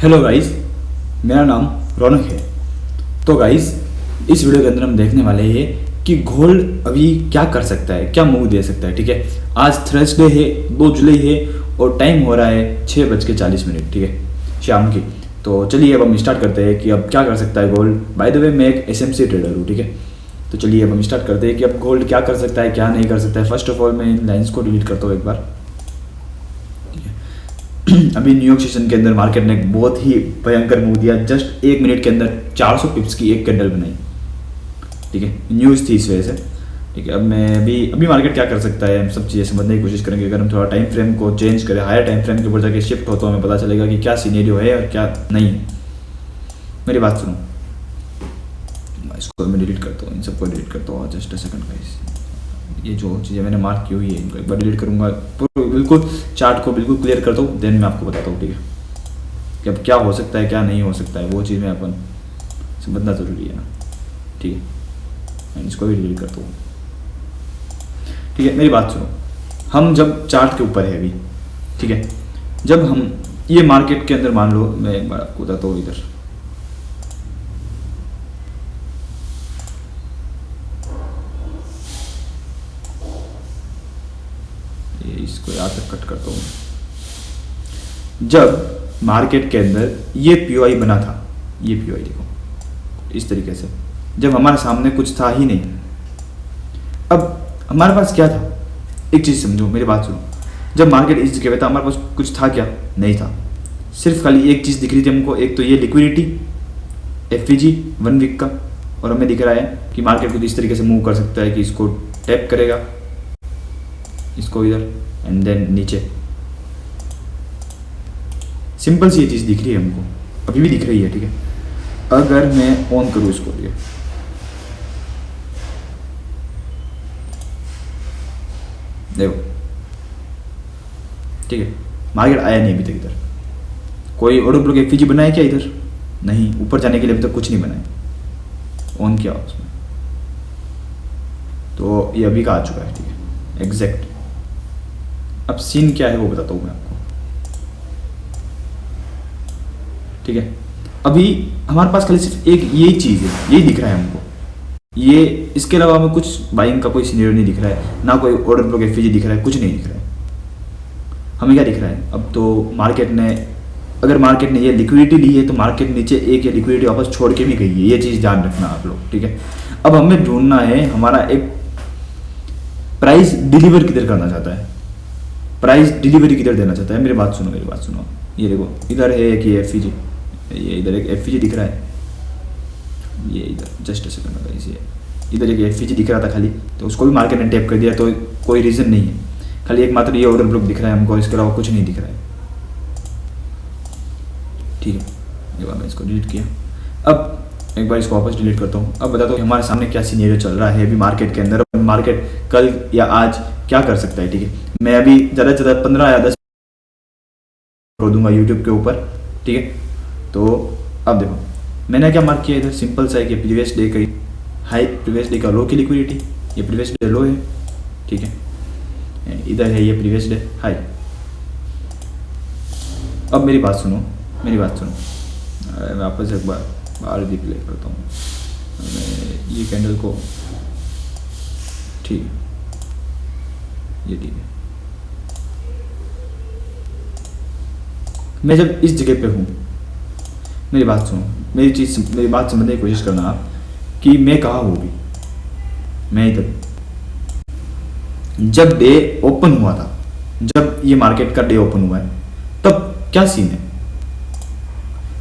Hello guys, मेरा नाम रौनक है। तो गाइस, इस वीडियो के अंदर हम देखने वाले हैं कि गोल्ड अभी क्या कर सकता है, क्या मूव दे सकता है। ठीक है, आज थर्सडे है, 2 जुलाई है और टाइम हो रहा है 6:40। ठीक है, शाम की। तो चलिए अब हम स्टार्ट करते हैं कि अब क्या कर सकता है गोल्ड। बाय द वे, मैं एक एसएमसी ट्रेडर हूँ। ठीक है, तो चलिए अब हम स्टार्ट करते हैं कि अब गोल्ड क्या कर सकता है, क्या नहीं कर सकता है। फर्स्ट ऑफ ऑल मैं इन लाइन्स को डिलीट करता हूँ एक बार। अभी न्यूयॉर्क सेशन के अंदर मार्केट ने एक बहुत ही भयंकर मूव दिया। जस्ट 1 मिनट के अंदर 400 पिप्स की एक कैंडल बनाई। ठीक है, न्यूज़ थी इस वजह से। ठीक है, अब मैं अभी मार्केट क्या कर सकता है, हम सब चीज़ें समझने की कोशिश करेंगे। अगर हम थोड़ा टाइम फ्रेम को चेंज करें, हायर टाइम फ्रेम के ऊपर जाके शिफ्ट हो, तो हमें पता चलेगा कि क्या सीनेरियो है और क्या नहीं है। मेरी बात सुनो, इसको मैं डिलीट करता हूँ, इन सबको डिलीट करता हूँ। जस्ट अ सेकंड गाइस, ये जो चीज़ें मैंने मार्क की हुई है इनको एक बार डिलीट करूँगा। बिल्कुल चार्ट को बिल्कुल क्लियर करता हूँ, देन मैं आपको बताता हूँ। ठीक है, कि अब क्या हो सकता है, क्या नहीं हो सकता है, वो चीज़ में अपन समझना ज़रूरी है ना। ठीक है, मैं इसको भी डिलीट करता हूँ। ठीक है, मेरी बात सुनो। हम जब चार्ट के ऊपर है अभी, ठीक है, जब हम ये मार्केट के अंदर मान लो, मैं एक बार आपको बताता हूँ इधर। इसको यहाँ तक कट करता हूँ। जब मार्केट के अंदर ये पीओआई बना था, ये पीओआई देखो इस तरीके से, जब हमारे सामने कुछ था ही नहीं। अब हमारे पास क्या था, एक चीज़ समझो, मेरी बात सुनो। जब मार्केट इस जगह पे था, हमारे पास कुछ था क्या? नहीं था। सिर्फ खाली एक चीज़ दिख रही थी हमको, एक तो ये लिक्विडिटी एफवीजी 1 वीक का, और हमें दिख रहा है कि मार्केट कुछ इस तरीके से मूव कर सकता है कि इसको टैप करेगा, इसको इधर एंड देन नीचे। सिंपल सी ये चीज़ दिख रही है हमको, अभी भी दिख रही है। ठीक है, अगर मैं ऑन करूँ इसको, ये देखो, ठीक है, मार्केट आया नहीं अभी तक इधर। कोई ऑर्डर ब्लॉक एफवीजी बनाया क्या इधर? नहीं, ऊपर जाने के लिए अभी तक कुछ नहीं बनाया। ऑन किया उसमें तो ये अभी का आ चुका है। ठीक है, एग्जैक्ट। अब सीन क्या है वो बताता हूँ मैं आपको। ठीक है, अभी हमारे पास खाली सिर्फ एक यही चीज़ है, यही दिख रहा है हमको। ये इसके अलावा हमें कुछ बाइंग का कोई सीनियर नहीं दिख रहा है, ना कोई ऑर्डर ब्लॉक एफवीजी दिख रहा है, कुछ नहीं दिख रहा है। हमें क्या दिख रहा है अब तो, मार्केट ने, अगर मार्केट ने ये लिक्विडिटी ली है तो मार्केट नीचे एक ये लिक्विडिटी वापस छोड़ के भी गई है। ये चीज़ ध्यान रखना आप लोग। ठीक है, अब हमें ढूंढना है हमारा एक प्राइस डिलीवर किधर करना चाहता है, प्राइस डिलीवरी किधर देना चाहता है। मेरी बात सुनो, मेरी बात सुनो। ये देखो, इधर है एक ये एफवीजी, ये इधर एक एफवीजी दिख रहा है, ये इधर जस्ट सेकंड होगा, इसे इधर एक एफवीजी दिख रहा था खाली, तो उसको भी मार्केट ने टैप कर दिया। तो कोई रीज़न नहीं है, खाली एक मात्र ये ऑर्डर ब्लॉक दिख रहा है हमको, इसके अलावा कुछ नहीं दिख रहा है। ठीक है, ये बार मैं इसको डिलीट किया। अब एक बार इसको वापस डिलीट करता हूँ। अब बताता हूँ कि हमारे सामने क्या सीनेरियो चल रहा है अभी मार्केट के अंदर, मार्केट कल या आज क्या कर सकता है। ठीक है, मैं अभी ज़्यादा से ज़्यादा 15 या 10 कर दूंगा यूट्यूब के ऊपर। ठीक है, तो अब देखो मैंने क्या मार्क किया इधर, सिंपल सा है कि प्रीवियस डे का हाई, प्रीवियस डे का लो की लिक्विडिटी, ये प्रीवियस डे लो है। ठीक है, इधर है ये प्रीवियस डे हाई। अब मेरी बात सुनो, मेरी बात सुनो। मैं वापस एक बार बाहर रिप्ले करता हूँ, मैं ये कैंडल को, ठीक है, ये ठीक है। मैं जब इस जगह पे हूँ, मेरी बात सुनो, मेरी बात समझने की कोशिश करना आप, कि मैं कहाँ हूँ अभी। मैं इधर, जब डे ओपन हुआ था, जब ये मार्केट का डे ओपन हुआ है, तब क्या सीन है।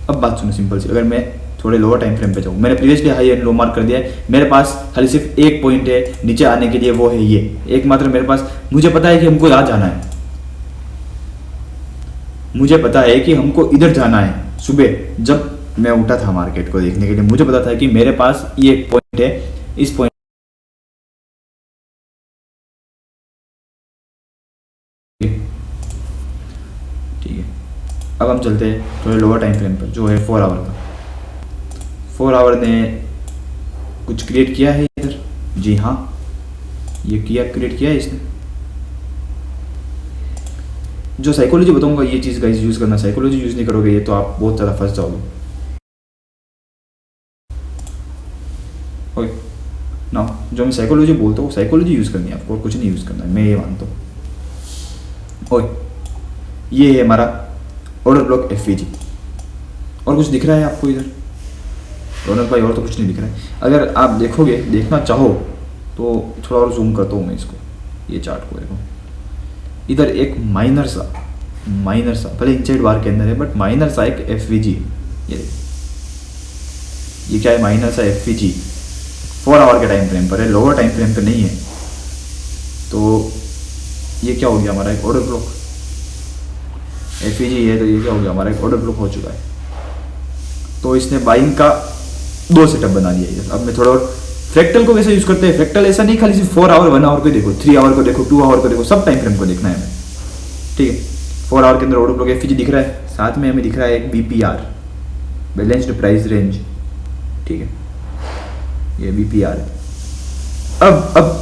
अब बात सुनो सिंपल सी, अगर मैं थोड़े लोअर टाइम फ्रेम पे जाऊँ, मैंने previous day high and low mark कर दिया है। मेरे पास खाली सिर्फ एक पॉइंट है नीचे आने के लिए, वो है ये एक मात्र मेरे पास। मुझे पता है कि हमको यहाँ जाना है, मुझे पता है कि हमको इधर जाना है। सुबह जब मैं उठा था मार्केट को देखने के लिए, मुझे पता था कि मेरे पास ये एक पॉइंट है, इस पॉइंट। ठीक है, अब हम चलते हैं थोड़े लोअर टाइम फ्रेम पर, जो है 4 आवर का। 4 आवर ने कुछ क्रिएट किया है इधर, जी हाँ, ये क्रिएट किया है इसने। जो साइकोलॉजी बताऊंगा ये चीज़ गाइस यूज़ करना, साइकोलॉजी यूज़ नहीं करोगे ये तो आप बहुत ज़्यादा फंस जाओगे। ओके ना, जो मैं साइकोलॉजी बोलता हूँ साइकोलॉजी यूज़ करनी है आपको, और कुछ नहीं यूज़ करना है, मैं ये मानता हूँ। ओके ये है हमारा ऑर्डर ब्लॉक एफ और कुछ दिख रहा है आपको इधर रौनक भाई? और तो कुछ नहीं दिख रहा है। अगर आप देखोगे, देखना चाहो तो थोड़ा और जूम करता हूँ मैं इसको, ये चार्ट को देखो, इधर एक माइनर सा भले इंसाइड बार के अंदर है बट माइनर सा एक एफ ये क्या है, माइनर सा एफ 4 आवर के टाइम फ्रेम पर है, लोअर टाइम फ्रेम पर नहीं है। तो ये क्या हो गया हमारा एक ऑर्डर ब्लॉक, एफ है तो ये क्या हो गया हमारा एक ऑर्डर ब्लॉक हो चुका है। तो इसने बाइंग का 2 सेटअप बना दिया इधर। अब मैं थोड़ा और फ्रैक्टल को कैसे यूज करते हैं, फ्रैक्टल ऐसा नहीं खाली सिर्फ 4 आवर 1 आवर को देखो, 3 आवर को देखो, 2 आवर को देखो, सब टाइम फ्रेम को देखना है हमें, ठीक है। 4 आवर के अंदर ऑर्डर ब्लॉक एफ दिख रहा है, साथ में हमें दिख रहा है एक BPR, बैलेंस्ड प्राइस रेंज, ठीक है, ये BPR है। अब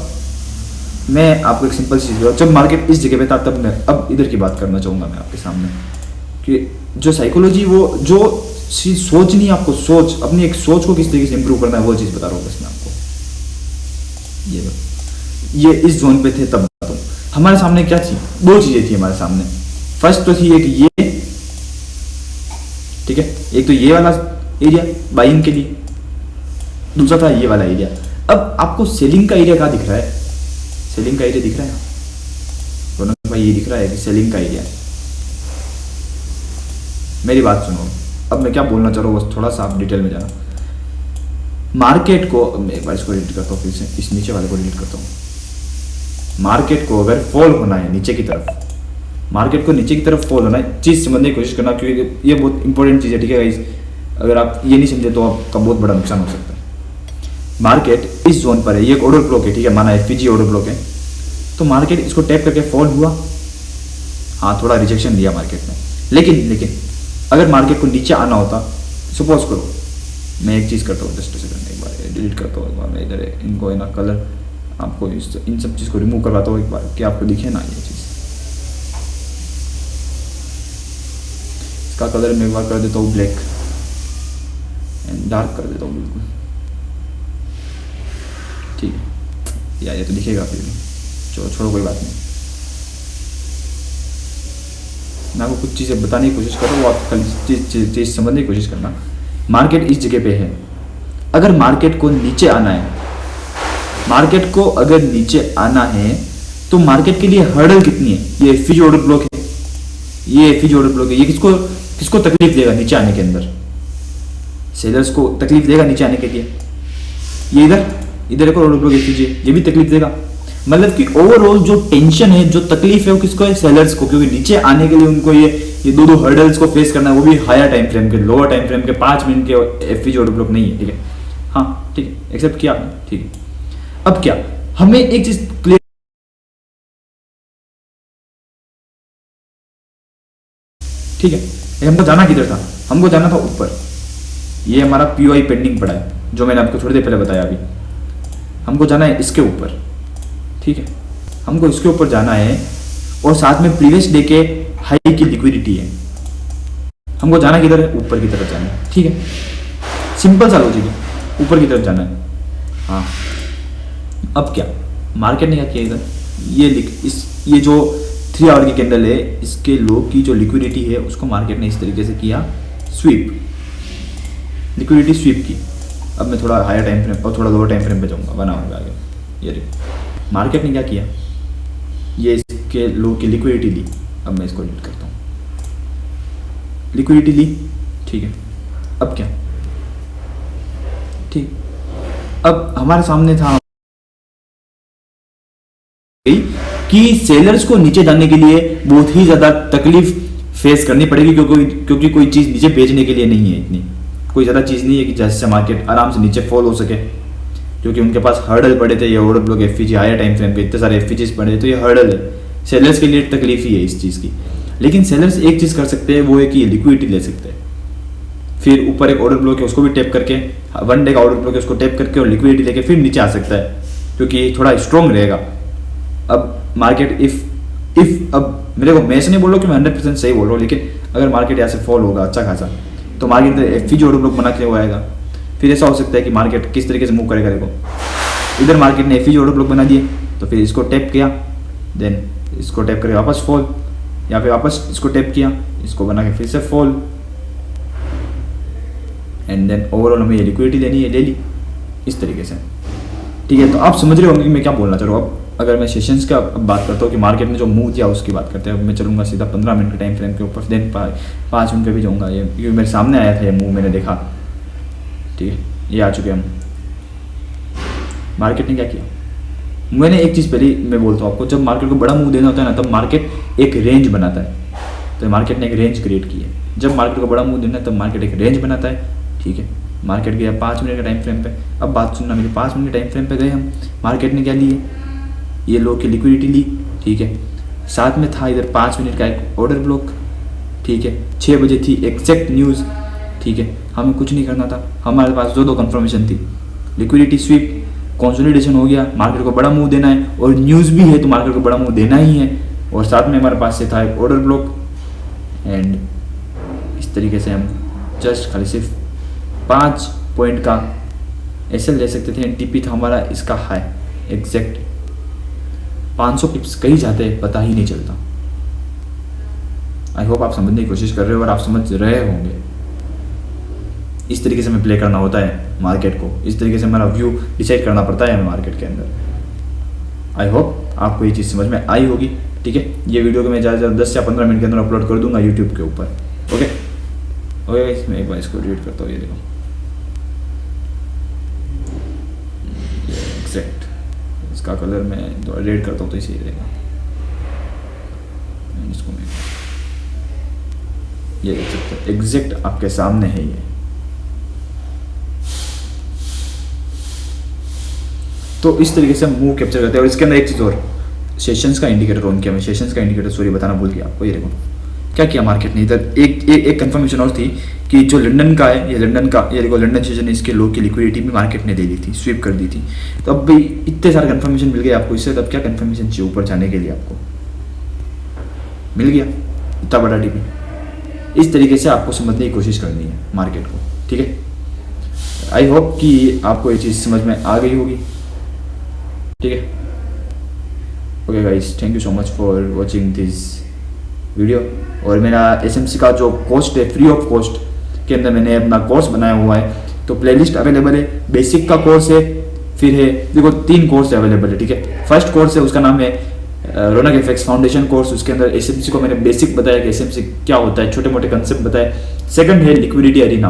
मैं आपको एक सिंपल चीज़ बताऊँ, जब मार्केट इस जगह पे था तब मैं अब इधर की बात करना चाहूँगा मैं आपके सामने कि जो साइकोलॉजी, वो जो चीज़ सोच नहीं, आपको सोच, अपनी एक सोच को किस तरीके से इंप्रूव करना है वो चीज़ बता रहा हूँ बस मैं आपको। ये इस जोन पे थे तब बताता हूँ। हमारे सामने क्या थी, 2 चीज़ें थी हमारे सामने। फर्स्ट तो थी एक ये, ठीक है, एक तो ये वाला एरिया बाइंग के लिए, दूसरा था ये वाला एरिया। अब आपको सेलिंग का एरिया कहाँ दिख रहा है, सेलिंग का एरिया दिख रहा है रौनक भाई, ये दिख रहा है कि सेलिंग का एरिया। मेरी बात सुनो, अब मैं क्या बोलना चाह रहा हूँ बस थोड़ा सा आप डिटेल में जाना। मार्केट को, मैं एक बार इसको डिलीट करता हूँ, फिर से इस नीचे वाले को डिलीट करता हूँ। मार्केट को अगर फॉल होना है नीचे की तरफ, मार्केट को नीचे की तरफ फॉल होना है, चीज़ समझने की कोशिश करना, क्योंकि ये बहुत इंपॉर्टेंट चीज़ है, ठीक है गाइस। अगर आप ये नहीं समझे तो आपका बहुत बड़ा नुकसान हो सकता है। मार्केट इस जोन पर है, ये एक ऑर्डर ब्लॉक है, ठीक है, माना एफ ऑर्डर ब्लॉक है, तो मार्केट इसको टैप करके फॉल हुआ, हाँ थोड़ा रिजेक्शन दिया मार्केट ने, लेकिन अगर मार्केट को नीचे आना होता, सपोज करो मैं एक चीज़ करता हूँ, जस्ट सेकंड, एक बार डिलीट करता हूँ, एक बार मैं इधर इनको ना कलर आपको इन सब चीज़ को रिमूव करवाता हूँ एक बार, कि आपको दिखे ना ये चीज़। इसका कलर मैं एक बार कर देता हूँ ब्लैक एंड डार्क कर देता हूँ बिल्कुल, ठीक है यार, ये तो दिखेगा फिर भी, छोड़ो कोई बात नहीं। मैं आपको कुछ चीज़ें बताने की कोशिश कर रहा हूँ, आप खाली चीज़ समझने की कोशिश करना। मार्केट इस जगह पे है, अगर मार्केट को नीचे आना है, मार्केट को अगर नीचे आना है तो मार्केट के लिए हर्डल कितनी है, ये एफ ऑर्डर ब्लॉक है, ये एफ ऑर्डर ब्लॉक है, ये किसको तकलीफ देगा नीचे आने के अंदर, सेलर्स को तकलीफ देगा नीचे आने के लिए। ये इधर एक ऑर्डर ब्लॉक एफ ये भी तकलीफ देगा, मतलब कि ओवरऑल जो टेंशन है, जो तकलीफ है वो किसको है, सेलर्स को, क्योंकि नीचे आने के लिए उनको ये दो हर्डल्स को फेस करना है, वो भी हायर टाइम फ्रेम के, लोअर टाइम फ्रेम के 5 मिनट के एफ ऑर्डर ब्लॉक नहीं है, ठीक है, हाँ ठीक है, एक्सेप्ट किया आपने, ठीक है। अब क्या, हमें एक चीज क्लियर, ठीक है, हमको जाना किधर था, हमको जाना था ऊपर, ये हमारा POI पेंडिंग पड़ा है, जो मैंने आपको थोड़ी देर पहले बताया। अभी हमको जाना है इसके ऊपर, ठीक है, हमको इसके ऊपर जाना है, और साथ में प्रीवियस डे के हाई की लिक्विडिटी है, हमको जाना किधर है, ऊपर की तरफ जाना है, ठीक है, सिंपल सा लॉजिक है, ऊपर की तरफ जाना है, हाँ। अब क्या, मार्केट ने क्या किया इधर, ये जो 3 आवर की कैंडल है, इसके लो की जो लिक्विडिटी है उसको मार्केट ने इस तरीके से किया, स्वीप, लिक्विडिटी स्वीप की। अब मैं थोड़ा हायर टाइम फ्रेम और थोड़ा लोअर टाइम फ्रेम पे जाऊंगा, बना होगा आगे, ये देखो मार्केट ने क्या किया, ये इसके लो की लिक्विडिटी ली। अब मैं इसको डिलीट करता हूँ, लिक्विडिटी ली, ठीक है। अब क्या, ठीक, अब हमारे सामने था कि सेलर्स को नीचे जाने के लिए बहुत ही ज्यादा तकलीफ फेस करनी पड़ेगी, क्योंकि कोई चीज नीचे बेचने के लिए नहीं है, इतनी कोई ज्यादा चीज नहीं है कि जैसे मार्केट आराम से नीचे फॉल हो सके, क्योंकि उनके पास हर्डल पड़े थे, ये order block of higher time frame पे इतने सारे एफ पड़े थे, तो ये हर्डल है, सेलर्स के लिए तकलीफ ही है इस चीज की। लेकिन सेलर्स एक चीज कर सकते हैं, वो है कि लिक्विडिटी ले सकते हैं, फिर ऊपर एक ऑर्डर ब्लॉक है उसको भी टैप करके, 1 डे का ऑर्डर ब्लॉक है उसको टैप करके और लिक्विडिटी लेके फिर नीचे आ सकता है, क्योंकि थोड़ा स्ट्रॉन्ग रहेगा। अब मार्केट इफ इफ अब मेरे को, मैं ऐसे नहीं बोल रहा हूँ कि मैं 100% सही बोल रहा हूँ, लेकिन अगर मार्केट यहाँ से फॉल होगा अच्छा खासा, तो मार्केट एफ ऑर्डर ब्लॉक बना के वो आएगा। फिर ऐसा हो सकता है कि मार्केट किस तरीके से मूव करेगा। देखो इधर मार्केट ने एफ ऑर्डर ब्लॉक बना दिए, तो फिर इसको टैप किया, देन इसको टैप करके वापस फॉल, यहाँ पे वापस इसको टैप किया, इसको बना के फिर से फॉल, एंड देन ओवरऑल हमें ये लिक्विडिटी लेनी है, ले ली इस तरीके से। ठीक है, तो आप समझ रहे होंगे कि मैं क्या बोलना चाह रहा हूँ। अब अगर मैं सेशंस का अब बात करता हूँ कि मार्केट ने जो मूव किया उसकी बात करते हैं, अब मैं चलूँगा सीधा 15 मिनट के टाइम फ्रेम के ऊपर, देन 5 मिनट पे भी जाऊँगा। ये मेरे सामने आया था ये मूव, मैंने देखा। ठीक है, ये आ चुके हम। मार्केट ने क्या किया, मैंने एक चीज़ पहले मैं बोलता हूँ आपको, जब मार्केट को बड़ा मूव देना होता है ना, तब मार्केट एक रेंज बनाता है। तो मार्केट ने एक रेंज क्रिएट की है। जब मार्केट को बड़ा मूव देना है तब मार्केट एक रेंज बनाता है। ठीक है, मार्केट गया 5 मिनट के टाइम फ्रेम पे। अब बात सुनना मेरी, 5 मिनट के टाइम फ्रेम पे गए हम, मार्केट ने क्या लिए, ये लो की लिक्विडिटी ली। ठीक है, साथ में था इधर 5 मिनट का एक ऑर्डर ब्लॉक। ठीक है, 6 बजे थी एग्जैक्ट न्यूज़। ठीक है, हमें कुछ नहीं करना था, हमारे पास दो कंफर्मेशन थी, लिक्विडिटी स्वीप, कंसोलिडेशन हो गया, मार्केट को बड़ा मूव देना है, और न्यूज़ भी है तो मार्केट को बड़ा मूव देना ही है, और साथ में हमारे पास से था एक ऑर्डर ब्लॉक। एंड इस तरीके से हम जस्ट खाली सिर्फ 5 पॉइंट का ऐसे ले सकते थे। टीपी था हमारा इसका हाई एग्जैक्ट 500 पिप्स कहीं जाते हैं पता ही नहीं चलता। आई होप आप समझने की कोशिश कर रहे हो और आप समझ रहे होंगे। इस तरीके से हमें प्ले करना होता है मार्केट को, इस तरीके से हमारा व्यू डिसाइड करना पड़ता है हमें मार्केट के अंदर। आई होप आपको ये चीज़ समझ में आई होगी। ठीक है, ये वीडियो को मैं ज़्यादा से ज़्यादा 10 या 15 मिनट के अंदर अपलोड कर दूंगा यूट्यूब के ऊपर। ओके ओके, मैं एक बार इसको रीड करता हूँ। ये देखो एग्जैक्ट इसका कलर मैं रेड करता हूँ तो इसी रहेगा। इसको मैं ये देख सकते हैं, एग्जैक्ट आपके सामने है ये। तो इस तरीके से हम मूव कैप्चर करते हैं। और इसके अंदर एक चीज़ और, सेशंस का इंडिकेटर ऑन किया मैं, सेशंस का इंडिकेटर सॉरी बताना भूल गया आपको। ये देखो क्या किया मार्केट ने, इधर एक कंफर्मेशन और थी कि जो लंदन का है, ये लंदन का, ये देखो लंदन सेशन है, इसके लो की लिक्विडिटी भी मार्केट ने दे दी थी, स्वीप कर दी थी। तो अब भाई इतने सारे कंफर्मेशन मिल गए आपको, इससे तब क्या कंफर्मेशन चाहिए ऊपर जाने के लिए, आपको मिल गया इतना बड़ा टीपी। इस तरीके से आपको समझने की कोशिश करनी है मार्केट को। ठीक है, आई होप कि आपको ये चीज़ समझ में आ गई होगी। ठीक है, okay guys, thank you so much for watching this video. और मेरा एसएमसी का जो कॉस्ट है, फ्री ऑफ कॉस्ट के अंदर मैंने अपना कोर्स बनाया हुआ है, तो प्लेलिस्ट अवेलेबल है। बेसिक का कोर्स है, फिर है देखो 3 कोर्स अवेलेबल है। ठीक है, फर्स्ट कोर्स है उसका नाम है रौनक एफएक्स फाउंडेशन कोर्स, उसके अंदर एसएमसी को मैंने बेसिक बताया कि एसएमसी क्या होता है, छोटे मोटे कंसेप्ट बताए। सेकंड है लिक्विडिटी अरीना,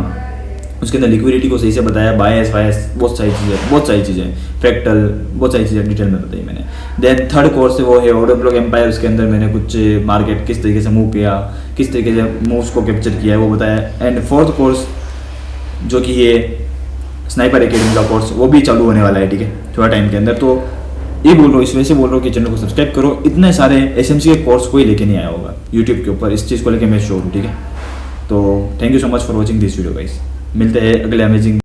उसके अंदर लिक्विडिटी को सही से बताया, बायस वायस बहुत सारी चीज़ें फ्रैक्टल बहुत सारी चीज़ें डिटेल में बताई मैंने। देन थर्ड कोर्स है वो है ऑर्डर ब्लॉक एम्पायर, उसके अंदर मैंने कुछ मार्केट किस तरीके से मूव किया, किस तरीके से मूव्स को कैप्चर किया है वो बताया। एंड फोर्थ कोर्स जो कि ये स्नाइपर एकेडमी का कोर्स, वो भी चालू होने वाला है। ठीक है, थोड़ा टाइम के अंदर। तो ये बोल रहा हूँ, इस वजह से बोल रहा हूँ कि चैनल को सब्सक्राइब करो। इतने सारे एसएमसी के कोर्स कोई लेके नहीं आया होगा यूट्यूब के ऊपर, इस चीज़ को लेके मैं श्योर हूँ। ठीक है, तो thank you so much for watching this video guys. मिलते हैं अगले अमेजिंग